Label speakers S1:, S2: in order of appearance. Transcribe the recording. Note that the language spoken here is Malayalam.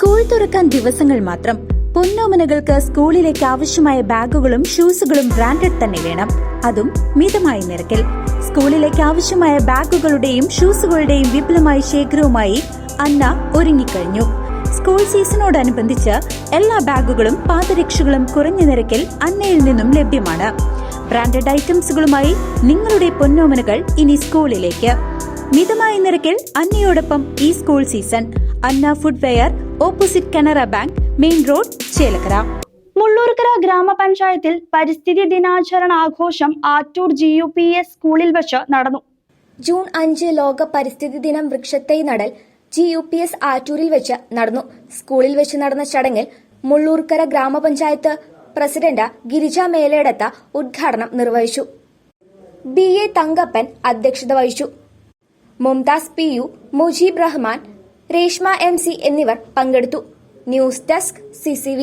S1: സ്കൂൾ തുറക്കാൻ ദിവസങ്ങൾ മാത്രം. പൊന്നോമനകൾക്ക് സ്കൂളിലേക്ക് ആവശ്യമായ ബാഗുകളും ഷൂസുകളും ബ്രാൻഡഡ് തന്നെ വേണം, അതും മിതമായ നിരക്കിൽ. സ്കൂളിലേക്ക് ആവശ്യമായ ബാഗുകളുടെയും ഷൂസുകളുടെയും വിപുലമായ ശേഖരവുമായി അന്ന ഒരുങ്ങിക്കഴിഞ്ഞു. സ്കൂൾ സീസണോടനുബന്ധിച്ച് എല്ലാ ബാഗുകളും പാദരക്ഷകളും കുറഞ്ഞ നിരക്കിൽ അന്നയിൽ നിന്നും ലഭ്യമാണ്. ബ്രാൻഡഡ് ഐറ്റംസുകളുമായി നിങ്ങളുടെ പൊന്നോമനകൾ ഇനി സ്കൂളിലേക്ക്. മിതമായ നിരക്കിൽ അന്നയോടൊപ്പം ഈ school season. Anna footwear, opposite Canara bank, main road, Chelakkara.
S2: മുള്ളൂർക്കര ഗ്രാമപഞ്ചായത്തിൽ പരിസ്ഥിതി ദിനാചരണ ആഘോഷം ആറ്റൂർ GUPS സ്കൂളിൽ വെച്ച് നടന്നു.
S3: ജൂൺ 5 ലോക പരിസ്ഥിതി ദിനം വൃക്ഷത്തൈ നടൽ GUPS ആറ്റൂരിൽ വെച്ച് നടന്നു. സ്കൂളിൽ വെച്ച് നടന്ന ചടങ്ങിൽ മുള്ളൂർക്കര ഗ്രാമപഞ്ചായത്ത് പ്രസിഡന്റ് ഗിരിജ മേലേടത്ത ഉദ്ഘാടനം നിർവഹിച്ചു. BA തങ്കപ്പൻ അധ്യക്ഷത വഹിച്ചു. മുംതാസ് PU, മുജീബ് റഹ്മാൻ, രേഷ്മ MC എന്നിവർ പങ്കെടുത്തു. News desk CCV.